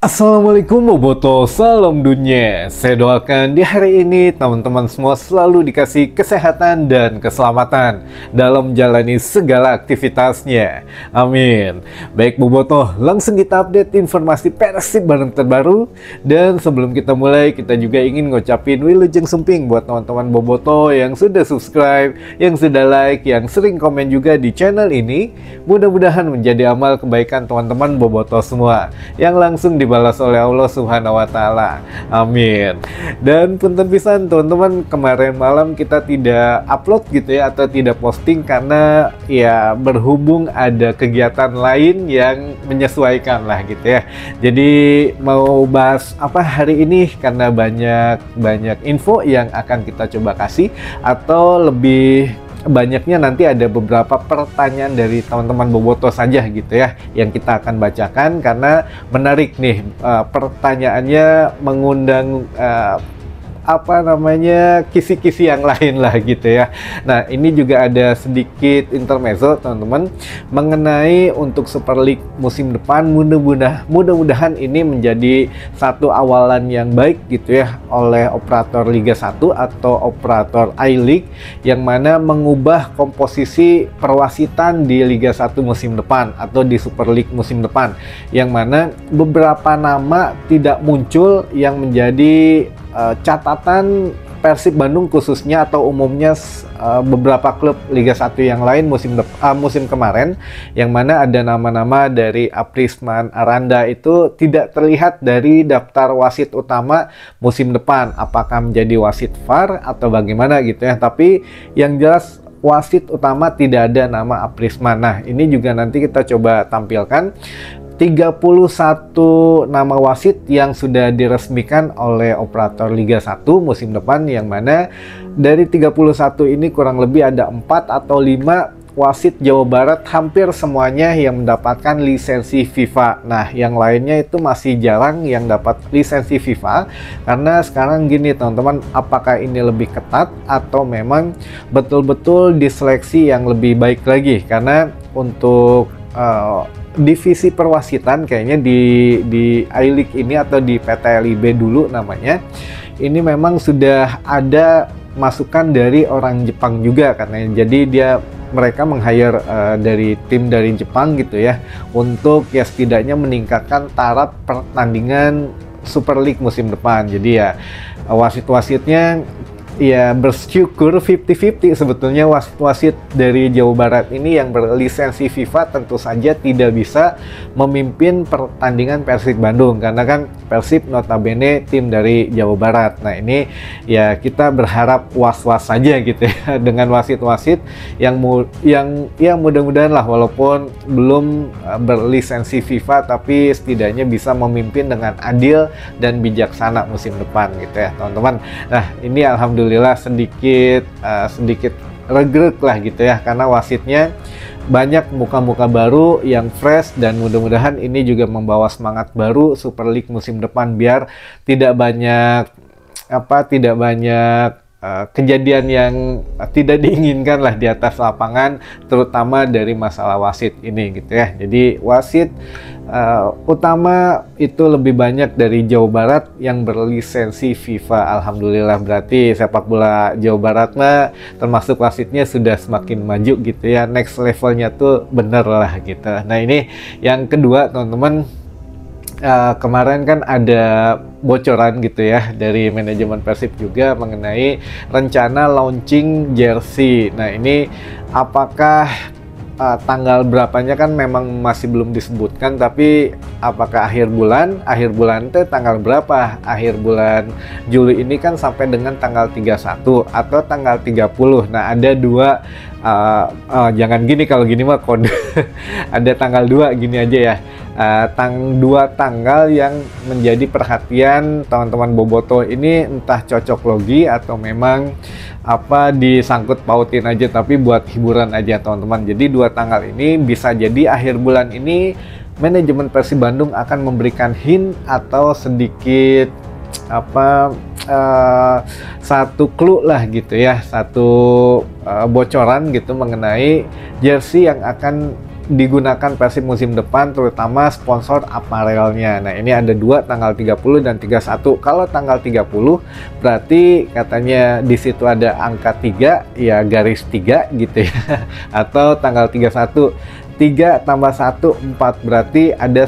Assalamualaikum Boboto, salam dunia. Saya doakan di hari ini teman-teman semua selalu dikasih kesehatan dan keselamatan dalam menjalani segala aktivitasnya. Amin. Baik Boboto, langsung kita update informasi Persib Bandung terbaru. Dan sebelum kita mulai, kita juga ingin ngucapin wilujeng sumping buat teman-teman Boboto yang sudah subscribe, yang sudah like, yang sering komen juga di channel ini. Mudah-mudahan menjadi amal kebaikan teman-teman Boboto semua yang langsung dibalas oleh Allah Subhanahu wa Ta'ala. Amin. Dan punten pisan teman-teman, kemarin malam kita tidak upload gitu ya, atau tidak posting karena ya berhubung ada kegiatan lain yang menyesuaikan lah gitu ya. Jadi mau bahas apa hari ini karena banyak info yang akan kita coba kasih, atau lebih banyaknya nanti ada beberapa pertanyaan dari teman-teman Boboto saja gitu ya yang kita akan bacakan karena menarik nih, pertanyaannya mengundang kisi-kisi yang lain lah gitu ya. Nah, ini juga ada sedikit intermezzo teman-teman mengenai untuk Super League musim depan. Mudah-mudahan ini menjadi satu awalan yang baik gitu ya oleh operator Liga 1 atau operator I-League yang mana mengubah komposisi perwasitan di Liga 1 musim depan atau di Super League musim depan, yang mana beberapa nama tidak muncul yang menjadi catatan Persib Bandung khususnya atau umumnya beberapa klub Liga 1 yang lain musim kemarin, yang mana ada nama-nama dari Aprisman Aranda itu tidak terlihat dari daftar wasit utama musim depan, apakah menjadi wasit VAR atau bagaimana gitu ya. Tapi yang jelas wasit utama tidak ada nama Aprisman. Nah, ini juga nanti kita coba tampilkan 31 nama wasit yang sudah diresmikan oleh operator Liga 1 musim depan, yang mana dari 31 ini kurang lebih ada 4 atau 5 wasit Jawa Barat, hampir semuanya yang mendapatkan lisensi FIFA. Nah, yang lainnya itu masih jarang yang dapat lisensi FIFA, karena sekarang gini teman-teman, apakah ini lebih ketat atau memang betul-betul diseleksi yang lebih baik lagi, karena untuk divisi perwasitan kayaknya di I-League ini atau di PT LIB dulu namanya, ini memang sudah ada masukan dari orang Jepang juga, karena jadi mereka meng-hire dari tim dari Jepang gitu ya, untuk ya setidaknya meningkatkan taraf pertandingan Super League musim depan. Jadi ya wasit-wasitnya ya bersyukur 50-50 sebetulnya. Wasit dari Jawa Barat ini yang berlisensi FIFA tentu saja tidak bisa memimpin pertandingan Persib Bandung, karena kan Persib notabene tim dari Jawa Barat. Nah, ini ya kita berharap was-was saja gitu ya dengan wasit-wasit yang mudah-mudahan lah walaupun belum berlisensi FIFA, tapi setidaknya bisa memimpin dengan adil dan bijaksana musim depan gitu ya teman-teman. Nah, ini alhamdulillah sedikit regrek lah gitu ya, karena wasitnya banyak muka-muka baru yang fresh, dan mudah-mudahan ini juga membawa semangat baru Super League musim depan, biar tidak banyak kejadian yang tidak diinginkan lah di atas lapangan, terutama dari masalah wasit ini gitu ya. Jadi wasit utama itu lebih banyak dari Jawa Barat yang berlisensi FIFA. Alhamdulillah, berarti sepak bola Jawa Barat mah termasuk wasitnya sudah semakin maju gitu ya, next levelnya tuh bener lah gitu. Nah, ini yang kedua teman-teman, kemarin kan ada bocoran gitu ya dari manajemen Persib juga mengenai rencana launching jersey. Nah, ini apakah tanggal berapanya kan memang masih belum disebutkan, tapi apakah akhir bulan teh tanggal berapa? Akhir bulan Juli ini kan sampai dengan tanggal 31 atau tanggal 30. Nah, ada dua jangan gini, kalau gini mah kode ada tanggal 2 gini aja ya. Dua tanggal yang menjadi perhatian teman-teman Boboto ini, entah cocok logi atau memang disangkut pautin aja, tapi buat hiburan aja teman-teman. Jadi dua tanggal ini bisa jadi akhir bulan ini manajemen Persib Bandung akan memberikan hint atau sedikit satu clue lah gitu ya, satu bocoran gitu mengenai jersey yang akan digunakan Persib musim depan, terutama sponsor aparelnya. Nah, ini ada dua, tanggal 30 dan 31. Kalau tanggal 30 berarti katanya di situ ada angka 3, ya garis 3 gitu ya. Atau tanggal 31, 3 tambah 1, 4, berarti ada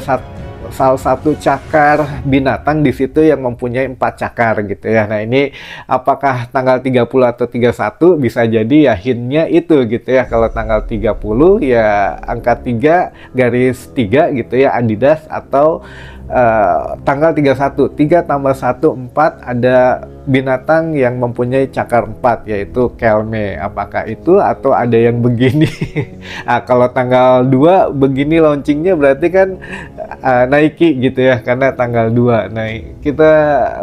salah satu cakar binatang di situ yang mempunyai 4 cakar gitu ya. Nah, ini apakah tanggal 30 atau 31, bisa jadi ya hintnya itu gitu ya. Kalau tanggal 30 ya angka 3 garis 3 gitu ya, Adidas, atau tanggal 31, 3 tambah 1, 4, ada binatang yang mempunyai cakar 4, yaitu Kelme. Apakah itu atau ada yang begini? Nah, kalau tanggal 2 begini launchingnya berarti kan Nike gitu ya, karena tanggal 2. Nah, kita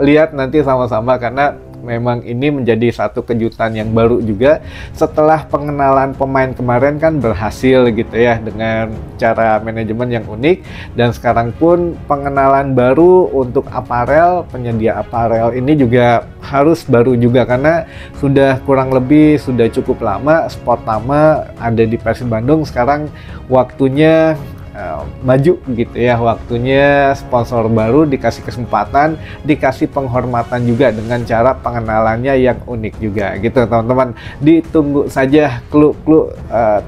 lihat nanti sama-sama, karena memang ini menjadi satu kejutan yang baru juga setelah pengenalan pemain kemarin kan berhasil gitu ya dengan cara manajemen yang unik, dan sekarang pun pengenalan baru untuk aparel, penyedia aparel ini juga harus baru juga, karena sudah kurang lebih sudah cukup lama Sportama ada di Persib Bandung. Sekarang waktunya maju gitu ya, waktunya sponsor baru dikasih kesempatan, dikasih penghormatan juga dengan cara pengenalannya yang unik juga gitu teman-teman. Ditunggu saja clue-clue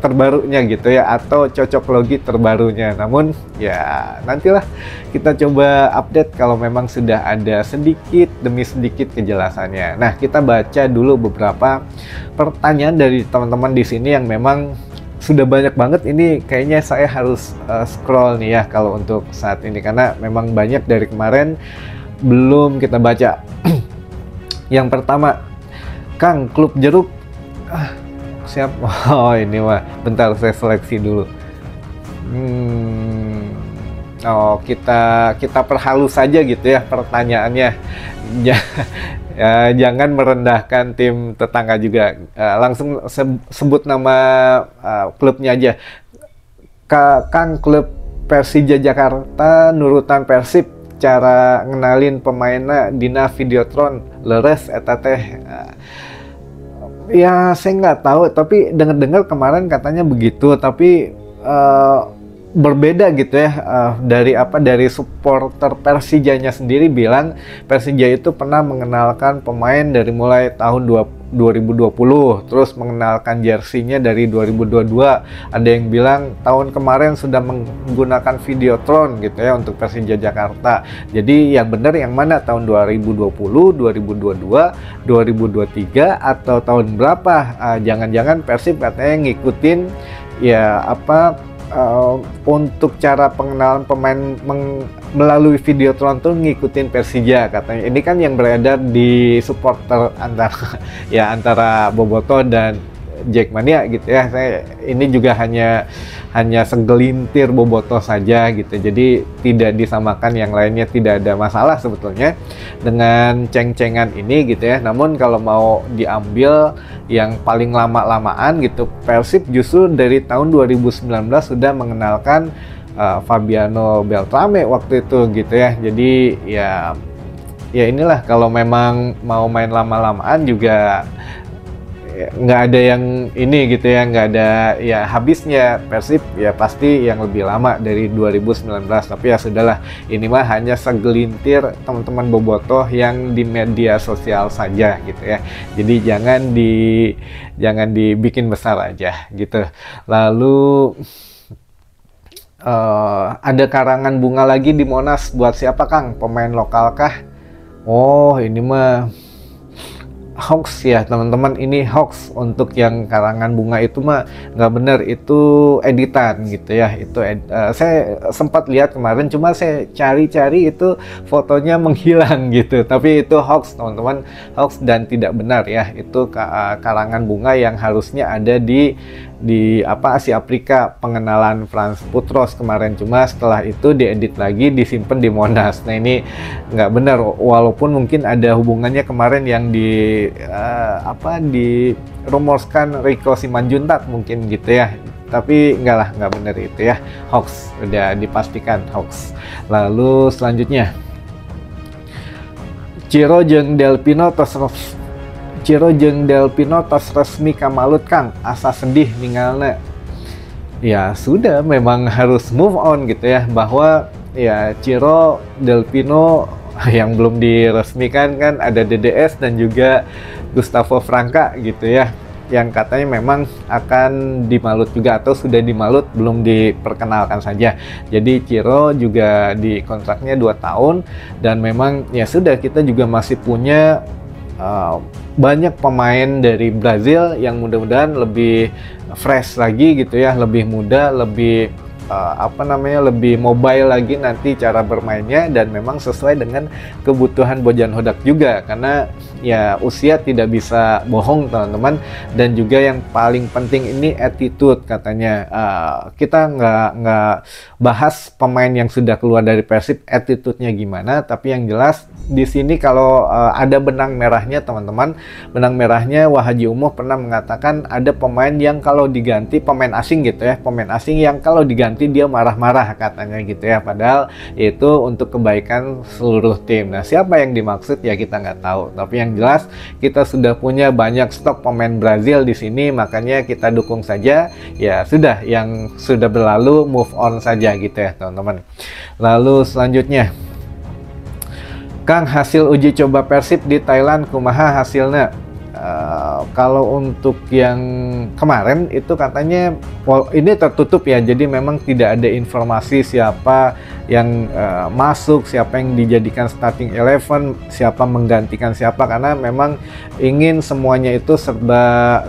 terbarunya gitu ya, atau cocok logi terbarunya. Namun ya nantilah kita coba update kalau memang sudah ada sedikit demi sedikit kejelasannya. Nah, kita baca dulu beberapa pertanyaan dari teman-teman di sini yang memang sudah banyak banget. Ini kayaknya saya harus scroll nih ya kalau untuk saat ini, karena memang banyak dari kemarin belum kita baca. Yang pertama, Kang, klub jeruk siap? Oh, ini mah bentar saya seleksi dulu. Oh, kita perhalus saja gitu ya pertanyaannya. Ya, jangan merendahkan tim tetangga juga. Langsung sebut nama klubnya aja. Kang, klub Persija Jakarta nurutan Persib, cara ngenalin pemainnya dina Videotron leres eta teh. Ya saya nggak tahu, tapi dengar-dengar kemarin katanya begitu, tapi berbeda gitu ya, dari supporter Persijanya sendiri bilang Persija itu pernah mengenalkan pemain dari mulai tahun 2020, terus mengenalkan jersinya dari 2022. Ada yang bilang tahun kemarin sudah menggunakan Videotron gitu ya untuk Persija Jakarta. Jadi yang benar yang mana, tahun 2020, 2022, 2023, atau tahun berapa? Jangan-jangan Persib katanya ngikutin ya untuk cara pengenalan pemain melalui Videotron tuh ngikutin Persija katanya. Ini kan yang beredar di supporter antara Boboto dan Jackmania gitu ya. Ini juga hanya segelintir Boboto saja gitu. Jadi tidak disamakan yang lainnya, tidak ada masalah sebetulnya dengan ceng-cengan ini gitu ya. Namun kalau mau diambil yang paling lama-lamaan gitu, Persib justru dari tahun 2019 sudah mengenalkan Fabiano Beltrame waktu itu gitu ya. Jadi ya inilah, kalau memang mau main lama-lamaan juga nggak ada yang ini gitu ya, nggak ada ya habisnya. Persib ya pasti yang lebih lama dari 2019, tapi ya sudahlah, ini mah hanya segelintir teman-teman bobotoh yang di media sosial saja gitu ya. Jadi jangan dibikin besar aja gitu. Lalu ada karangan bunga lagi di Monas, buat siapa Kang? Pemain lokal kah? Oh, ini mah hoax ya teman-teman, ini hoax. Untuk yang karangan bunga itu mah nggak bener, itu editan gitu ya. Itu saya sempat lihat kemarin, cuma saya cari-cari itu fotonya menghilang gitu. Tapi itu hoax teman-teman, hoax dan tidak benar ya. Itu karangan bunga yang harusnya ada di Asia Afrika, pengenalan Frans Putros kemarin, cuma setelah itu diedit lagi disimpan di Monas. Nah, ini nggak benar, walaupun mungkin ada hubungannya kemarin yang dirumorkan Rico Simanjuntak mungkin gitu ya, tapi nggak benar itu ya, hoax, udah dipastikan hoax. Lalu selanjutnya, Ciro jeung Delpino tos resmi kamalut Kang, asa sedih ninggalna. ya sudah memang harus move on gitu ya, bahwa ya Ciro Del Pino yang belum diresmikan kan ada DDS dan juga Gustavo Franca gitu ya, yang katanya memang akan dimalut juga atau sudah dimalut belum diperkenalkan saja. Jadi Ciro juga di kontraknya 2 tahun dan memang ya sudah, kita juga masih punya banyak pemain dari Brazil yang mudah-mudahan lebih fresh lagi gitu ya, lebih muda, lebih lebih mobile lagi nanti cara bermainnya, dan memang sesuai dengan kebutuhan Bojan Hodak juga, karena ya usia tidak bisa bohong teman-teman. Dan juga yang paling penting ini attitude katanya. Kita nggak bahas pemain yang sudah keluar dari Persib attitude-nya gimana, tapi yang jelas di sini kalau ada benang merahnya teman-teman, benang merahnya Wahaji Umuh pernah mengatakan ada pemain yang kalau diganti, pemain asing gitu ya, pemain asing yang kalau diganti dia marah-marah katanya gitu ya, padahal itu untuk kebaikan seluruh tim. Nah, siapa yang dimaksud ya kita nggak tahu, tapi yang jelas kita sudah punya banyak stok pemain Brazil di sini, makanya kita dukung saja. Ya sudah, yang sudah berlalu move on saja gitu ya teman-teman. Lalu selanjutnya, Kang, hasil uji coba Persib di Thailand kumaha hasilnya? Kalau untuk yang kemarin itu katanya ini tertutup ya, jadi memang tidak ada informasi siapa yang masuk, siapa yang dijadikan starting 11, siapa menggantikan siapa, karena memang ingin semuanya itu serba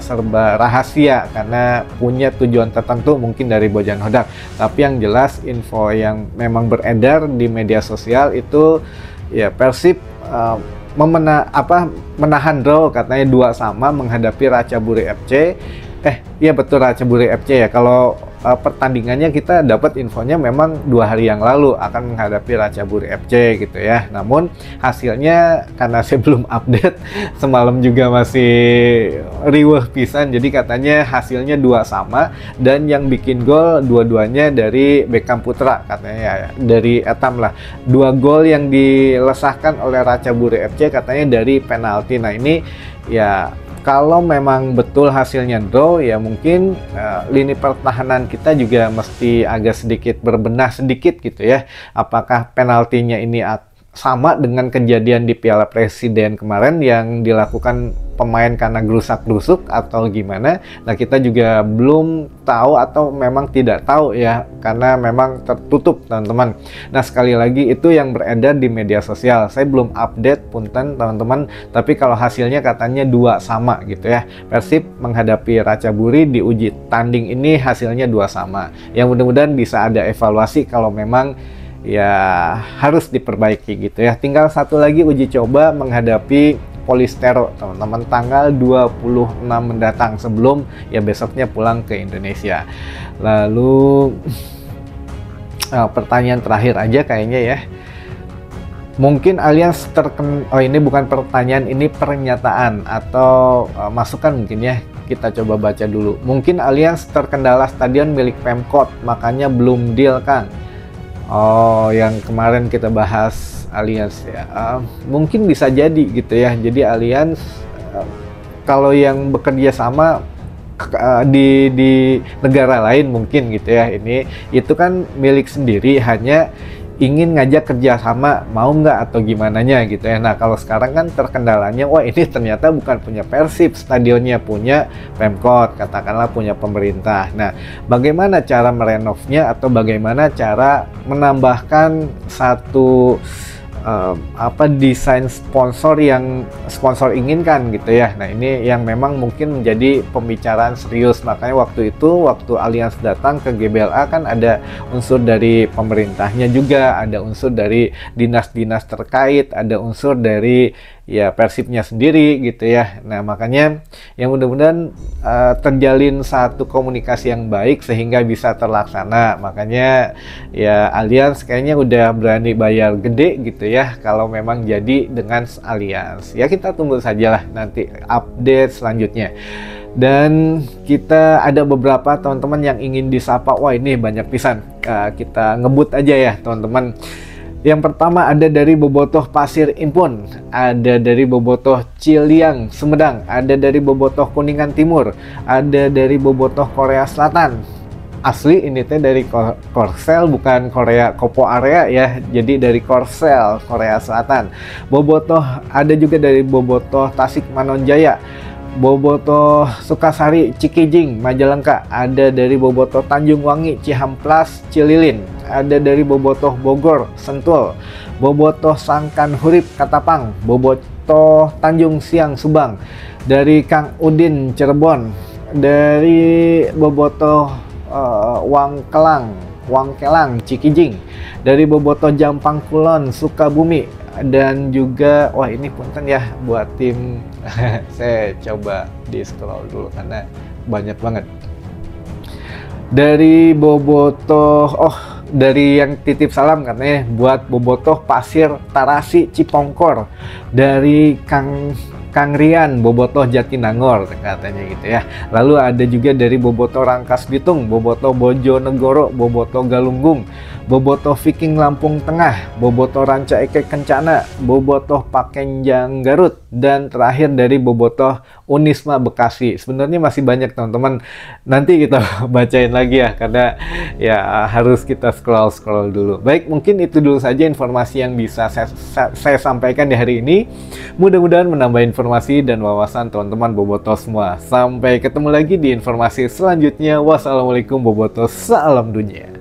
rahasia karena punya tujuan tertentu mungkin dari Bojan Hodak. Tapi yang jelas info yang memang beredar di media sosial itu ya Persib menahan draw katanya 2-2 menghadapi Ratchaburi FC. Iya betul, Ratchaburi FC ya. Kalau pertandingannya kita dapat infonya memang 2 hari yang lalu akan menghadapi Ratchaburi FC gitu ya. Namun hasilnya karena saya belum update, semalam juga masih riweuh pisan, jadi katanya hasilnya 2-2 dan yang bikin gol dua-duanya dari Beckham Putra katanya ya, dari Etam lah. 2 gol yang dilesahkan oleh Ratchaburi FC katanya dari penalti. Nah ini ya kalau memang betul hasilnya draw ya mungkin lini pertahanan kita juga mesti agak sedikit berbenah sedikit gitu ya. Apakah penaltinya ini sama dengan kejadian di Piala Presiden kemarin yang dilakukan pemain karena gerusak-gerusuk atau gimana? Nah kita juga belum tahu atau memang tidak tahu ya, karena memang tertutup teman-teman. Nah sekali lagi itu yang beredar di media sosial, saya belum update punten teman-teman, tapi kalau hasilnya katanya 2-2 gitu ya. Persib menghadapi Ratchaburi di uji tanding ini hasilnya 2-2. Yang mudah-mudahan bisa ada evaluasi kalau memang ya harus diperbaiki gitu ya. Tinggal satu lagi uji coba menghadapi Polistero teman-teman tanggal 26 mendatang, sebelum ya besoknya pulang ke Indonesia. Lalu pertanyaan terakhir aja kayaknya ya, mungkin Allianz ini bukan pertanyaan, ini pernyataan atau masukan mungkin ya. Kita coba baca dulu. Mungkin Allianz terkendala stadion milik Pemkot makanya belum deal Kang. Oh, yang kemarin kita bahas Allianz ya, mungkin bisa jadi gitu ya. Jadi Allianz kalau yang bekerja sama di negara lain mungkin gitu ya, ini itu kan milik sendiri, hanya ingin ngajak kerjasama, mau nggak atau gimana nya gitu ya. Nah kalau sekarang kan terkendalanya, wah ini ternyata bukan punya Persib, stadionnya punya Pemkot, katakanlah punya pemerintah. Nah bagaimana cara merenovnya atau bagaimana cara menambahkan satu desain sponsor yang sponsor inginkan gitu ya. Nah ini yang memang mungkin menjadi pembicaraan serius. Makanya waktu Allianz datang ke GBLA kan ada unsur dari pemerintahnya juga, ada unsur dari dinas-dinas terkait, ada unsur dari ya Persibnya sendiri gitu ya. Nah makanya yang mudah-mudahan terjalin satu komunikasi yang baik sehingga bisa terlaksana. Makanya ya Allianz kayaknya udah berani bayar gede gitu ya kalau memang jadi dengan Allianz. Ya kita tunggu sajalah nanti update selanjutnya. Dan kita ada beberapa teman-teman yang ingin disapa. Wah ini banyak pisan, kita ngebut aja ya teman-teman. Yang pertama ada dari Bobotoh Pasir Impun, ada dari Bobotoh Ciliang Sumedang, ada dari Bobotoh Kuningan Timur, ada dari Bobotoh Korea Selatan, asli ini teh dari Korsel, bukan Korea Kopo area ya. Jadi dari Korsel, Korea Selatan. Bobotoh ada juga dari Bobotoh Tasik Manonjaya, Bobotoh Sukasari Cikijing Majalengka, ada dari Bobotoh Tanjung Wangi Cihamplas Cililin, ada dari Bobotoh Bogor Sentul, Bobotoh Sangkan Hurip Katapang, Bobotoh Tanjung Siang Subang, dari Kang Udin Cirebon, dari Bobotoh Wangkelang Cikijing, dari Bobotoh Jampang Kulon Sukabumi, dan juga wah ini punten ya buat tim saya coba di scroll dulu karena banyak banget. Dari Bobotoh, dari yang titip salam katanya buat Bobotoh Pasir Tarasi Cipongkor, dari Kang Rian Bobotoh Jatinangor katanya gitu ya. Lalu ada juga dari Bobotoh Rangkas Bitung, Bobotoh Bojonegoro, Bobotoh Galunggung, Bobotoh Viking Lampung Tengah, Bobotoh Ranca Ekek Kencana, Bobotoh Pakenjang Garut, dan terakhir dari Bobotoh Unisma Bekasi. Sebenarnya masih banyak teman-teman, nanti kita bacain lagi ya karena ya harus kita scroll dulu. Baik, mungkin itu dulu saja informasi yang bisa saya sampaikan di hari ini. Mudah-mudahan menambah informasi dan wawasan teman-teman Bobotoh semua. Sampai ketemu lagi di informasi selanjutnya. Wassalamualaikum Bobotoh, salam dunia.